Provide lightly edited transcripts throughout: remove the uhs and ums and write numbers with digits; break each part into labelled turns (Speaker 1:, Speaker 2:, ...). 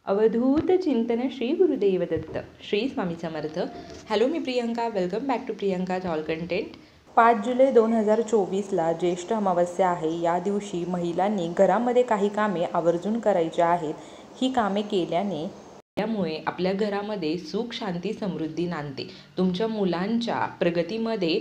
Speaker 1: अवधूत चिंतन श्री गुरुदेव दत्त श्री स्वामी समर्थ. हॅलो, मी Priyanka. Welcome back to Priyanka's all content. 5 जुलै 2024ला ज्येष्ठ अमावस्या आहे. या दिवशी महिलांनी घरामध्ये काही कामे आवर्जून करायची आहेत. ही कामे केल्यामुळे आपल्या घरामध्ये सुख, शांती, समृद्धी नांदते. तुमच्या मुलांच्या प्रगतीमध्ये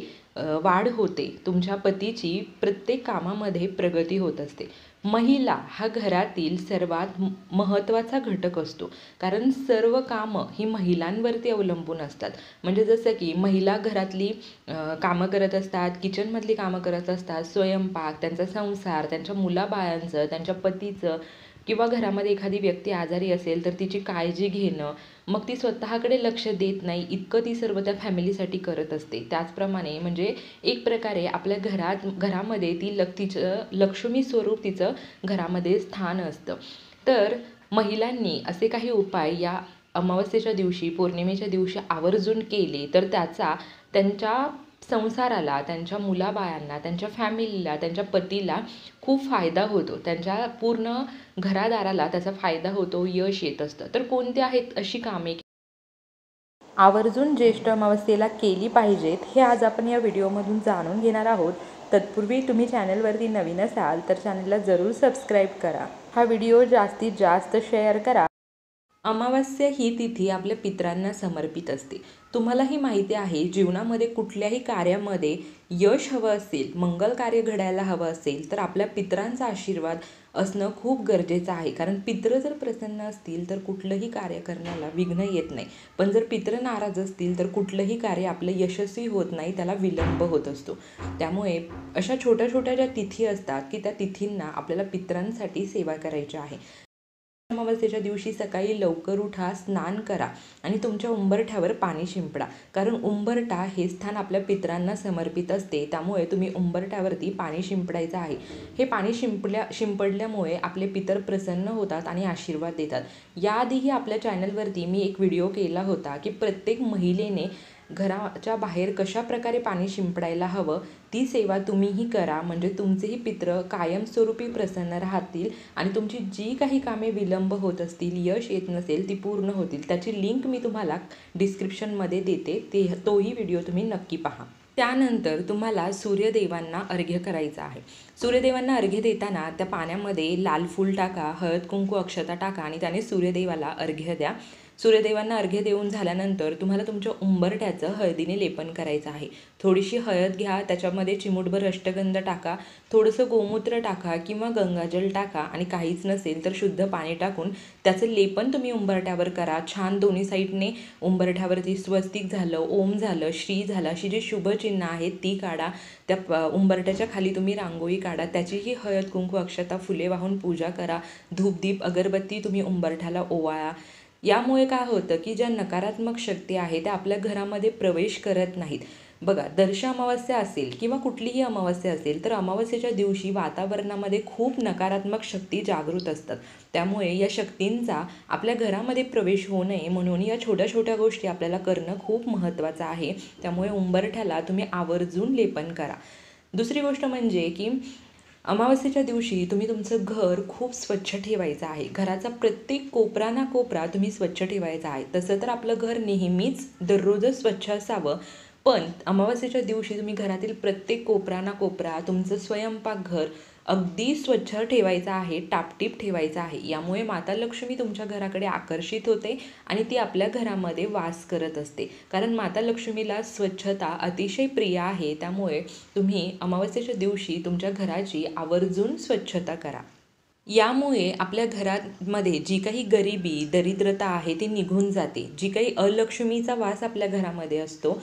Speaker 1: वाढ होते. तुमच्या पतीची प्रत्येक कामामध्ये प्रगती होत असते. महिला हा घरातील सर्वात महत्त्वाचा घटक असतो, कारण सर्व कामं ही महिलांवरती अवलंबून असतात. म्हणजे जसं की महिला घरातली कामं करत असतात, किचनमधली कामं करत असतात, स्वयंपाक, त्यांचा संसार, त्यांच्या मुलाबाळांचं, त्यांच्या पतीचं, किंवा घरामध्ये एखादी व्यक्ती आजारी असेल तर तिची काळजी घेणं, मग ती स्वतःकडे लक्ष देत नाही इतकं ती सर्व त्या फॅमिलीसाठी करत असते. त्याचप्रमाणे म्हणजे एक प्रकारे आपल्या घरामध्ये तिचं लक्ष्मी स्वरूप तिचं घरामध्ये स्थान असतं. तर महिलांनी असे काही उपाय या अमावस्येच्या दिवशी, पौर्णिमेच्या दिवशी आवर्जून केले तर त्याचा त्यांच्या संसाराला, त्यांच्या मुलाबाळांना, त्यांच्या फॅमिलीला, त्यांच्या पतीला खूप फायदा होतो. त्यांच्या पूर्ण घरादाराला त्याचा फायदा होतो, यश येत असतं. तर कोणती आहेत अशी कामे आवर्जून ज्येष्ठ अमावस्येला केली पाहिजेत, हे आज आपण या व्हिडिओमधून जाणून घेणार आहोत. तत्पूर्वी तुम्ही चॅनलवरती नवीन असाल तर चॅनलला जरूर सबस्क्राईब करा. हा व्हिडिओ जास्तीत जास्त शेअर करा. अमावस्या ही तिथी आपल्या पितरांना समर्पित असते. तुम्हालाही माहिती आहे, जीवनामध्ये कुठल्याही कार्यामध्ये यश हवं असेल, मंगल कार्य घडायला हवं असेल तर आपल्या पितरांचा आशीर्वाद असणं खूप गरजेचं आहे. कारण पितृ जर प्रसन्न असतील तर कुठलंही कार्य करण्याला विघ्न येत नाही. पण जर पितृ नाराज असतील तर कुठलंही कार्य आपलं यशस्वी होत नाही, त्याला विलंब होत असतो. त्यामुळे अशा छोट्या छोट्या ज्या तिथी असतात की त्या तिथींना आपल्याला पितरांसाठी सेवा करायची आहे. अमावस्येच्या दिवशी सकाळी लवकर उठा, स्नान करा आणि तुमच्या उंबरठ्यावर पाणी शिंपडा. कारण उंबरठा हे स्थान आपल्या पितरांना समर्पित असते. त्यामुळे तुम्ही उंबरठ्यावरती पाणी शिंपडायचं आहे. हे पाणी शिंपडल्यामुळे आपले पितर प्रसन्न होतात आणि आशीर्वाद देतात. याआधीही आपल्या चॅनलवरती मी एक व्हिडिओ केला होता की प्रत्येक महिलेने घराच्या बाहेर कशा प्रकारे पाणी शिंपडायला हवं, ती सेवा तुम्हीही करा. म्हणजे तुमचेही पितृ कायमस्वरूपी प्रसन्न राहतील आणि तुमची जी काही कामे विलंब होत असतील, यश येत नसेल, ती पूर्ण होतील. त्याची लिंक मी तुम्हाला डिस्क्रिप्शनमध्ये देते, तोही व्हिडिओ तुम्ही नक्की पहा. त्यानंतर तुम्हाला सूर्यदेवांना अर्घ्य करायचा आहे. सूर्यदेवांना अर्घ्य देताना त्या पाण्यामध्ये लाल फूल टाका, हळद कुंकू अक्षता टाका आणि त्याने सूर्यदेवाला अर्घ्य द्या. सूर्यदेवांना अर्घ्य देऊन झाल्यानंतर तुम्हाला तुमच्या उंबरठ्याचं हळदीने लेपन करायचं आहे. थोडीशी हळद घ्या, त्याच्यामध्ये चिमूटभर अष्टगंध टाका, थोडंसं गोमूत्र टाका किंवा गंगाजल टाका आणि काहीच नसेल तर शुद्ध पाणी टाकून त्याचं लेपन तुम्ही उंबरठ्यावर करा. छान दोन्ही साईडने उंबरठ्यावरती स्वस्तिक झालं, ओम झालं, श्री झालं, अशी जी शुभचिन्ह आहेत ती काढा. त्या उंबरठ्याच्या खाली तुम्ही रांगोळी काढा, त्याचीही हळद कुंकू अक्षता फुले वाहून पूजा करा. धूपदीप अगरबत्ती तुम्ही उंबरठ्याला ओवाळा. यामुळे काय होतं की ज्या नकारात्मक शक्ती आहे त्या आपल्या घरामध्ये प्रवेश करत नाहीत. बघा, दर्श अमावस्या असेल किंवा कुठलीही अमावस्या असेल तर अमावस्येच्या दिवशी वातावरणामध्ये खूप नकारात्मक शक्ती जागृत असतात. त्यामुळे या शक्तींचा आपल्या घरामध्ये प्रवेश होऊ नये म्हणून या छोट्या छोट्या गोष्टी आपल्याला करणं खूप महत्त्वाचं आहे. त्यामुळे उंबरठ्याला तुम्ही आवर्जून लेपन करा. दुसरी गोष्ट म्हणजे की अमावस्येच्या दिवशी तुम्ही तुमचं घर खूप स्वच्छ ठेवायचं आहे. घराचा प्रत्येक कोपरा ना कोपरा तुम्ही स्वच्छ ठेवायचा आहे. तसं तर आपलं घर नेहमीच दररोजच स्वच्छ असावं, पण अमावस्येच्या दिवशी तुम्ही घरातील प्रत्येक कोपरा ना कोपरा, तुमचं स्वयंपाकघर अगदी स्वच्छ ठेवायचं आहे, टापटीप ठेवायचं आहे. यामुळे माता लक्ष्मी तुमच्या घराकडे आकर्षित होते आणि ती आपल्या घरामध्ये वास करत असते. कारण माता लक्ष्मीला स्वच्छता अतिशय प्रिय आहे. त्यामुळे तुम्ही अमावस्येच्या दिवशी तुमच्या घराची आवर्जून स्वच्छता करा. यामुळे आपल्या घरामध्ये जी काही गरिबी, दरिद्रता आहे ती निघून जाते. जी काही अलक्ष्मीचा वास आपल्या घरामध्ये असतो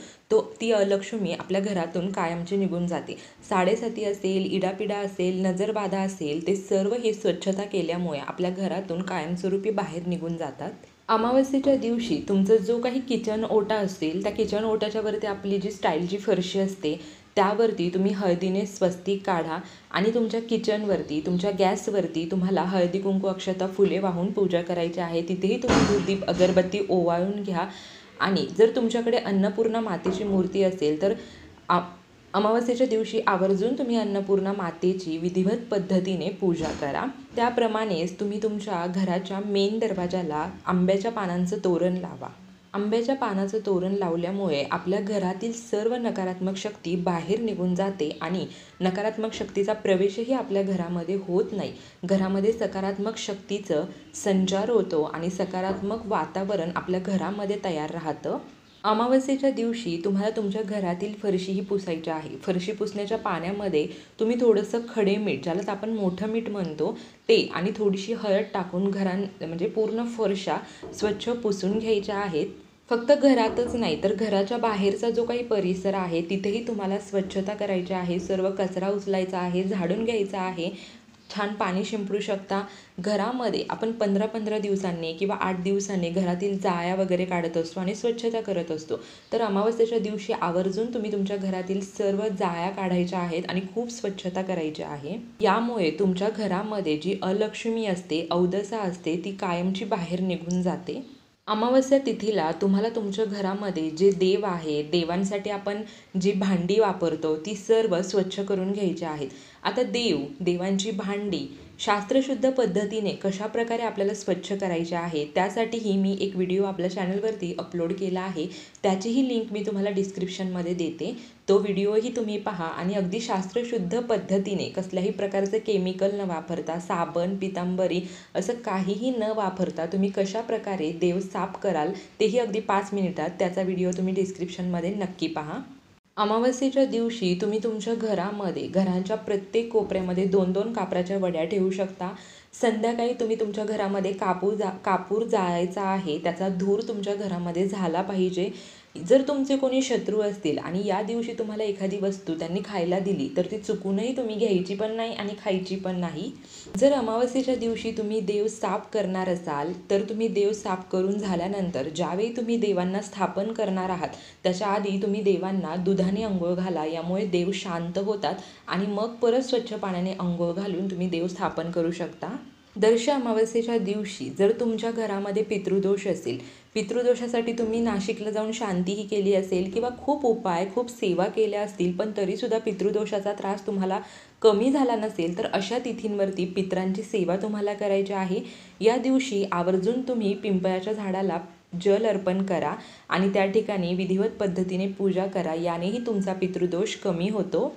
Speaker 1: ती अलक्ष्मी आपल्या घरातून कायमची निघून जाते. साडेसाती असेल, इडापिडा असेल, नजरबाधा असेल, ते सर्व ही स्वच्छता केल्यामुळे आपल्या घरातून कायमस्वरूपी बाहेर निघून जातात. अमावस्येच्या दिवशी तुमचा जो काही किचन ओटा असेल त्या किचन ओट्याच्या वरती आपली जी स्टाईलची फरशी असते त्यावरती तुम्ही हळदीने स्वस्तिक काढा आणि तुमच्या किचनवरती, तुमच्या गॅसवरती तुम्हाला हळदी कुंकू अक्षता फुले वाहून पूजा करायची आहे. तिथेही तुम्ही धूपदीप अगरबत्ती ओवाळून घ्या. आणि जर तुमच्याकडे अन्नपूर्णा मातेची मूर्ती असेल तर अमावस्येच्या दिवशी आवर्जून तुम्ही अन्नपूर्णा मातेची विधिवत पद्धतीने पूजा करा। त्याप्रमाणेच तुम्ही तुमच्या घराच्या मेन दरवाजाला आंब्याच्या पानांचं तोरण लावा। आंब्याच्या पानाचं तोरण लावल्यामुळे आपल्या घरातील सर्व नकारात्मक शक्ती बाहेर निघून जाते आणि नकारात्मक शक्तीचा प्रवेशही आपल्या घरामध्ये होत नाही। घरामध्ये सकारात्मक शक्तीचं संचार होतो आणि सकारात्मक वातावरण आपल्या घरामध्ये तयार राहतं। अमावस्येच्या दिवशी तुम्हाला तुमच्या घरातील फरशीही पुसायची आहे। फरशी पुसण्याच्या पाण्यामध्ये तुम्ही थोडंसं खडे मीठ, ज्यालाच आपण मोठं मीठ म्हणतो, ते आणि थोडीशी हळद टाकून म्हणजे पूर्ण फरशा स्वच्छ पुसून घ्यायच्या आहेत। फक्त घरातच नाही तर घराच्या बाहेरचा जो काही परिसर आहे तिथेही तुम्हाला स्वच्छता करायची आहे। सर्व कचरा उचलायचा आहे, झाडून घ्यायचा आहे, छान पाणी शिंपडू शकता। घरामध्ये आपण 15-15 दिवसांनी किंवा 8 दिवसांनी घरातील जाळ्या वगैरे काढत असतो आणि स्वच्छता करत असतो। तर अमावस्येच्या दिवशी आवर्जून तुम्ही तुमच्या घरातील सर्व जाळ्या काढायच्या आहेत आणि खूप स्वच्छता करायची आहे। यामुळे तुमच्या घरामध्ये जी अलक्ष्मी असते, अवदसा असते, ती कायमची बाहेर निघून जाते। अमावस्या तिथीला तुम्हाला तुमच्या घरामध्ये जे देव आहे, देवांसाठी आपण जी भांडी वापरतो ती सर्व स्वच्छ करून घ्यायची आहेत। आता देवांची भांडी शास्त्रशुद्ध पद्धतीने कशाप्रकारे आपल्याला स्वच्छ करायचे आहे त्यासाठीही मी एक व्हिडिओ आपल्या चॅनलवरती अपलोड केला आहे। त्याचीही लिंक मी तुम्हाला डिस्क्रिप्शनमध्ये देते। तो व्हिडिओही तुम्ही पहा आणि अगदी शास्त्रशुद्ध पद्धतीने कसल्याही प्रकारचे केमिकल न वापरता, साबण, पितांबरी असं काहीही न वापरता तुम्ही कशाप्रकारे देव साफ कराल तेही अगदी 5 मिनिटात, त्याचा व्हिडिओ तुम्ही डिस्क्रिप्शनमध्ये नक्की पहा। अमावस्येच्या दिवशी तुम्ही तुमच्या घरामध्ये घराच्या प्रत्येक कोपऱ्यामध्ये 2-2 कापराच्या वड्या ठेवू शकता। संध्याकाळी तुम्ही तुमच्या घरामध्ये कापूर जाळायचा आहे, त्याचा धूर तुमच्या घरामध्ये झाला पाहिजे। जर तुमचे कोणी शत्रू असतील आणि या दिवशी तुम्हाला एखादी वस्तू त्यांनी खायला दिली तर ती चुकूनही तुम्ही घ्यायची पण नाही आणि खायची पण नाही। जर अमावस्येच्या दिवशी तुम्ही देव साफ करणार असाल तर तुम्ही देव साफ करून झाल्यानंतर ज्यावेळी तुम्ही देवांना स्थापन करणार आहात त्याच्या आधी तुम्ही देवांना दुधाने अंघोळ घाला। यामुळे देव शांत होतात आणि मग परत स्वच्छ पाण्याने अंघोळ घालून तुम्ही देव स्थापन करू शकता। दर्श अमावस्येच्या दिवशी जर तुमच्या घरामध्ये पितृदोष असेल, पितृदोषासाठी तुम्ही नाशिकला जाऊन शांतीही केली असेल किंवा खूप उपाय, खूप सेवा केल्या असतील पण तरीसुद्धा पितृदोषाचा त्रास तुम्हाला कमी झाला नसेल तर अशा तिथींवरती पितरांची सेवा तुम्हाला करायची आहे। या दिवशी आवर्जून तुम्ही पिंपळाच्या झाडाला जल अर्पण करा आणि त्या ठिकाणी विधिवत पद्धतीने पूजा करा, यानेही तुमचा पितृदोष कमी होतो।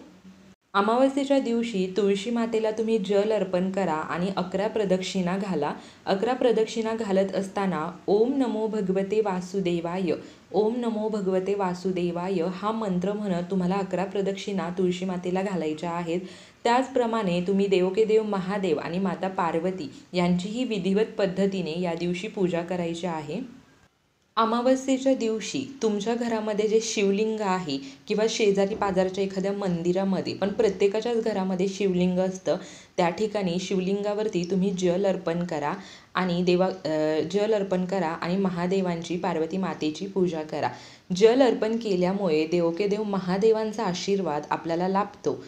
Speaker 1: अमावस्येच्या दिवशी तुळशी मातेला तुम्ही जल अर्पण करा आणि 11 प्रदक्षिणा घाला। 11 प्रदक्षिणा घालत असताना ओम नमो भगवते वासुदेवाय, ओम नमो भगवते वासुदेवाय हा मंत्र म्हणत तुम्हाला 11 प्रदक्षिणा तुळशी मातेला घालायच्या आहेत। त्याचप्रमाणे तुम्ही देवोके देव महादेव आणि माता पार्वती यांचीही विधिवत पद्धतीने या दिवशी पूजा करायची आहे। अमावस्येच्या दिवशी तुमच्या घरामध्ये जे शिवलिंग आहे किंवा शेजारी पाजारच्या एखाद्या मंदिरामध्ये, पण प्रत्येकाच्याच घरामध्ये शिवलिंग असतं, त्या ठिकाणी शिवलिंगावरती तुम्ही जल अर्पण करा आणि जल अर्पण करा आणि महादेवांची, पार्वती मातेची पूजा करा। जल अर्पण केल्यामुळे देवोके देव महादेवांचा आशीर्वाद आपल्याला लाभतो।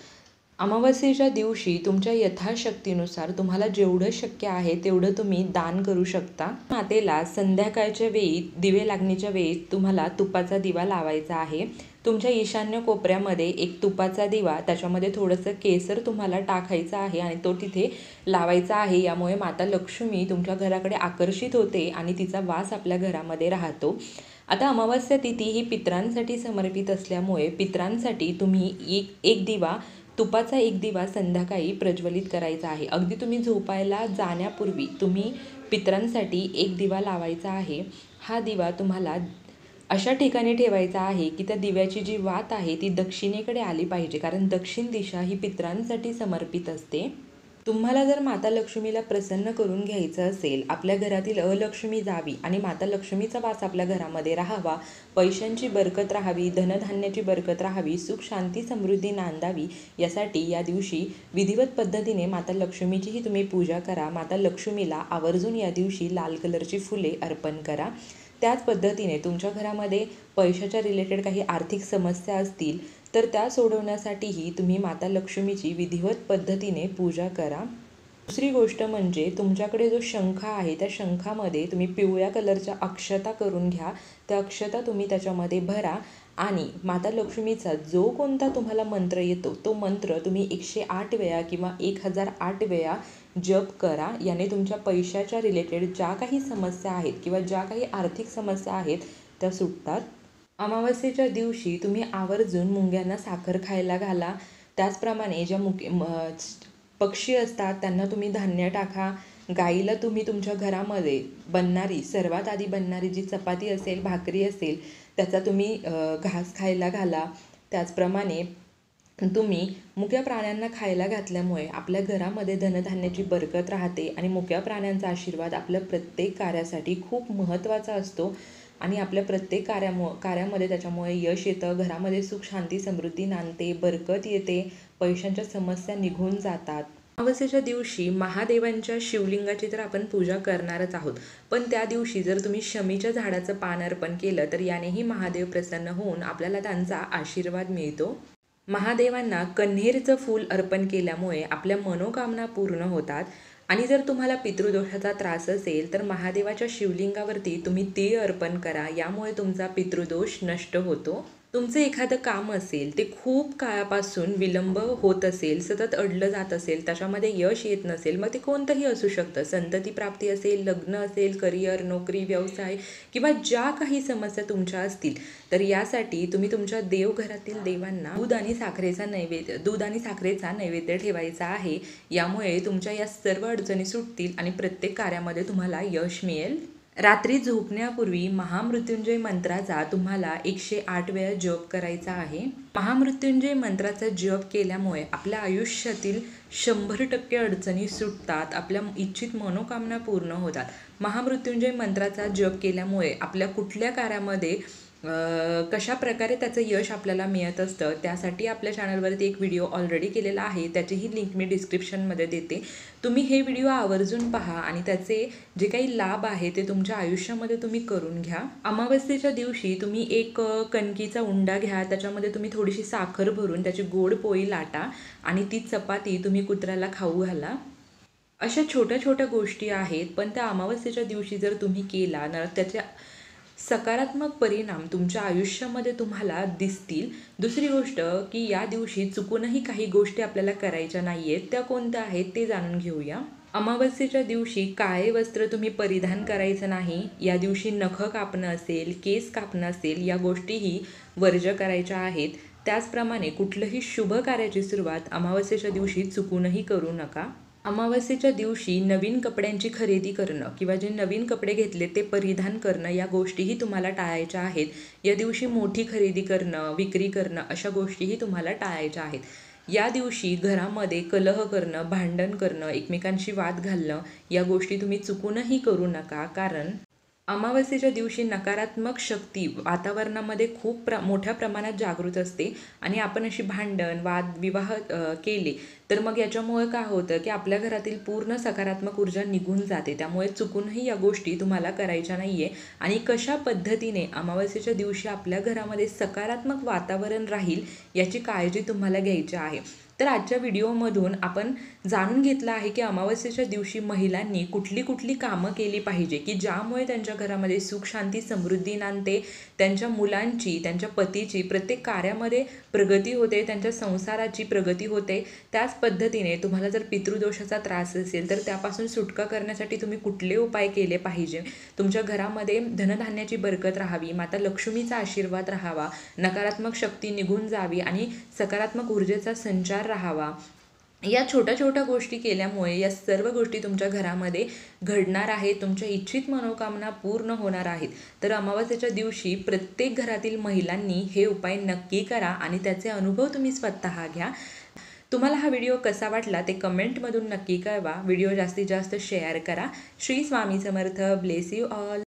Speaker 1: अमावस्येच्या दिवशी तुमच्या यथाशक्तीनुसार तुम्हाला जेवढं शक्य आहे तेवढं तुम्ही दान करू शकता। मातेला संध्याकाळच्या वेळी दिवे लागण्याच्या वेळी तुम्हाला तुपाचा दिवा लावायचा आहे। तुमच्या ईशान्य कोपऱ्यामध्ये एक तुपाचा दिवा, त्याच्यामध्ये थोडंसं केसर तुम्हाला टाकायचं आहे आणि तो तिथे लावायचा आहे। यामुळे माता लक्ष्मी तुमच्या घराकडे आकर्षित होते आणि तिचा वास आपल्या घरामध्ये राहतो। आता अमावस्या तिथी ही पितरांसाठी समर्पित असल्यामुळे पितरांसाठी तुम्ही तुपाचा एक दिवा संध्याकाळी प्रज्वलित करायचा आहे। अगदी तुम्ही झोपायला जाण्यापूर्वी तुम्ही पितरांसाठी एक दिवा लावायचा आहे। हा दिवा तुम्हाला अशा ठिकाणी ठेवायचा आहे की त्या दिव्याची जी वात आहे ती दक्षिणेकडे आली पाहिजे, कारण दक्षिण दिशा ही पितरांसाठी समर्पित असते। तुम्हाला जर माता लक्ष्मीला प्रसन्न करून घ्यायचं असेल, आपल्या घरातील अलक्ष्मी जावी आणि माता लक्ष्मीचा वास आपल्या घरामध्ये राहावा, पैशांची बरकत राहावी, धनधान्याची बरकत राहावी, सुख शांती समृद्धी नांदावी, यासाठी या दिवशी विधिवत पद्धतीने माता लक्ष्मीचीही तुम्ही पूजा करा। माता लक्ष्मीला आवर्जून या दिवशी लाल कलरची फुले अर्पण करा। त्याच पद्धतीने तुमच्या घरामध्ये पैशाच्या रिलेटेड काही आर्थिक समस्या असतील तर त्या सोडवण्यासाठीही तुम्ही माता लक्ष्मीची विधिवत पद्धतीने पूजा करा। दुसरी गोष्ट म्हणजे तुमच्याकडे जो शंख आहे त्या शंखामध्ये तुम्ही पिवळ्या कलरच्या अक्षता करून घ्या. त्या अक्षता तुम्ही त्याच्यामध्ये भरा आणि माता लक्ष्मीचा जो कोणता तुम्हाला मंत्र येतो तो मंत्र तुम्ही 108 वेळा किंवा 1008 वेळा जप करा. याने तुमच्या पैशाच्या रिलेटेड ज्या काही समस्या आहेत किंवा ज्या काही आर्थिक समस्या आहेत त्या सुटतात. अमावस्येच्या दिवशी तुम्ही आवर्जून मुंग्यांना साखर खायला घाला. त्याचप्रमाणे ज्या पक्षी असतात त्यांना तुम्ही धान्य टाका. गाईला तुम्ही तुमच्या घरामध्ये बनणारी सर्वात आधी बनणारी जी चपाती असेल भाकरी असेल त्याचा तुम्ही घास खायला घाला. त्याचप्रमाणे तुम्ही मुक्या प्राण्यांना खायला घातल्यामुळे आपल्या घरामध्ये धनधान्याची बरकत राहते आणि मुक्या प्राण्यांचा आशीर्वाद आपल्या प्रत्येक कार्यासाठी खूप महत्त्वाचा असतो आणि आपल्या प्रत्येक कार्यामध्ये त्याच्यामुळे यश येतं. घरामध्ये सुख शांती समृद्धी नांदते, बरकत येते, पैशांच्या समस्या निघून जातात. अमावस्येच्या दिवशी महादेवांच्या शिवलिंगाची तर आपण पूजा करणारच आहोत, पण त्या दिवशी जर तुम्ही शमीच्या झाडाचं पान अर्पण केलं तर यानेही महादेव प्रसन्न होऊन आपल्याला त्यांचा आशीर्वाद मिळतो. महादेवांना कण्हेरचं फूल अर्पण केल्यामुळे आपल्या मनोकामना पूर्ण होतात. आणि जर तुम्हाला पितृदोषाचा त्रास असेल तर महादेवाच्या शिवलिंगावरती तुम्ही तीळ अर्पण करा. यामुळे तुमचा पितृदोष नष्ट होतो. तुमचं एखादं काम असेल ते खूप काळापासून विलंब होत असेल, सतत अडलं जात असेल, त्याच्यामध्ये यश येत नसेल, मग ते कोणतंही असू शकतं. संतती प्राप्ती असेल, लग्न असेल, करिअर, नोकरी, व्यवसाय किंवा ज्या काही समस्या तुमच्या असतील तर यासाठी तुम्ही तुमच्या देवघरातील देवांना दूध आणि साखरेचा नैवेद्य ठेवायचा आहे. यामुळे तुमच्या या सर्व अडचणी सुटतील आणि प्रत्येक कार्यामध्ये तुम्हाला यश मिळेल. रात्री झोपण्यापूर्वी महामृत्युंजय मंत्राचा तुम्हाला 108 वेळा जप करायचा आहे. महामृत्युंजय मंत्राचा जप केल्यामुळे आपल्या आयुष्यातील 100% अडचणी सुटतात, आपल्या इच्छित मनोकामना पूर्ण होतात. महामृत्युंजय मंत्राचा जप केल्यामुळे आपल्या कुठल्या कार्यामध्ये कशा प्रकारे त्याचं यश आपल्याला मिळत असतं त्यासाठी आपल्या चॅनलवरती एक व्हिडिओ ऑलरेडी केलेला आहे, त्याचीही लिंक मी डिस्क्रिप्शनमध्ये देते. तुम्ही हे व्हिडिओ आवर्जून पहा आणि त्याचे जे काही लाभ आहे ते तुमच्या आयुष्यामध्ये तुम्ही करून घ्या. अमावस्येच्या दिवशी तुम्ही एक कणकीचा उंडा घ्या, त्याच्यामध्ये तुम्ही थोडीशी साखर भरून त्याची गोड पोळी लाटा आणि ती चपाती तुम्ही कुत्र्याला खाऊ घाला. अशा छोट्या छोट्या गोष्टी आहेत, पण त्या अमावस्येच्या दिवशी जर तुम्ही केला ना त्याच्या सकारात्मक परिणाम तुमच्या आयुष्यामध्ये तुम्हाला दिसतील. दुसरी गोष्ट की या दिवशी चुकूनही काही गोष्टी आपल्याला करायच्या नाही आहेत. त्या कोणत्या आहेत ते जाणून घेऊया. अमावस्येच्या दिवशी काळे वस्त्र तुम्ही परिधान करायचं नाही. या दिवशी नख कापणं असेल, केस कापणं असेल, या गोष्टीही वर्ज्य करायच्या आहेत. त्याचप्रमाणे कुठलंही शुभ कार्याची सुरुवात अमावस्येच्या दिवशी चुकूनही करू नका. अमावस्येच्या दिवशी नवीन कपड्यांची खरेदी करणं किंवा जे नवीन कपडे घेतले ते परिधान करणं या गोष्टीही तुम्हाला टाळायच्या आहेत. या दिवशी मोठी खरेदी करणं, विक्री करणं अशा गोष्टीही तुम्हाला टाळायच्या आहेत. या दिवशी घरामध्ये कलह करणं, भांडण करणं, एकमेकांशी वाद घालणं या गोष्टी तुम्ही चुकूनही करू नका. कारण अमावस्येच्या दिवशी नकारात्मक शक्ती वातावरणामध्ये खूप मोठ्या प्रमाणात जागृत असते आणि आपण अशी भांडण, वादविवाह केले तर मग याच्यामुळे काय होतं की आपल्या घरातील पूर्ण सकारात्मक ऊर्जा निघून जाते. त्यामुळे चुकूनही या गोष्टी तुम्हाला करायच्या नाही आहे. आणि कशा पद्धतीने अमावस्येच्या दिवशी आपल्या घरामध्ये सकारात्मक वातावरण राहील याची काळजी तुम्हाला घ्यायची आहे. तर आजच्या व्हिडिओमधून आपण जाणून घेतलं आहे की अमावस्येच्या दिवशी महिलांनी कुठली कुठली कामं केली पाहिजे की ज्यामुळे त्यांच्या घरामध्ये सुख शांती समृद्धी नांदते, त्यांच्या मुलांची, त्यांच्या पतीची प्रत्येक कार्यामध्ये प्रगती होते, त्यांच्या संसाराची प्रगती होते. त्याच पद्धतीने तुम्हाला जर पितृदोषाचा त्रास असेल तर त्यापासून सुटका करण्यासाठी तुम्ही कुठले उपाय केले पाहिजे, तुमच्या घरामध्ये धनधान्याची बरकत राहावी, माता लक्ष्मीचा आशीर्वाद राहावा, नकारात्मक शक्ती निघून जावी आणि सकारात्मक ऊर्जेचा संचार राहावा. या छोट्या छोट्या गोष्टी केल्यामुळे या सर्व गोष्टी तुमच्या घरामध्ये घडणार आहेत, तुमच्या इच्छित मनोकामना पूर्ण होणार आहेत. तर अमावस्येच्या दिवशी प्रत्येक घरातील महिलांनी हे उपाय नक्की करा आणि त्याचे अनुभव तुम्ही स्वतः घ्या. तुम्हाला हा व्हिडिओ कसा वाटला ते कमेंटमधून नक्की कळवा. व्हिडिओ जास्तीत जास्त शेअर करा. Shri Swami Samarth. Bless you all.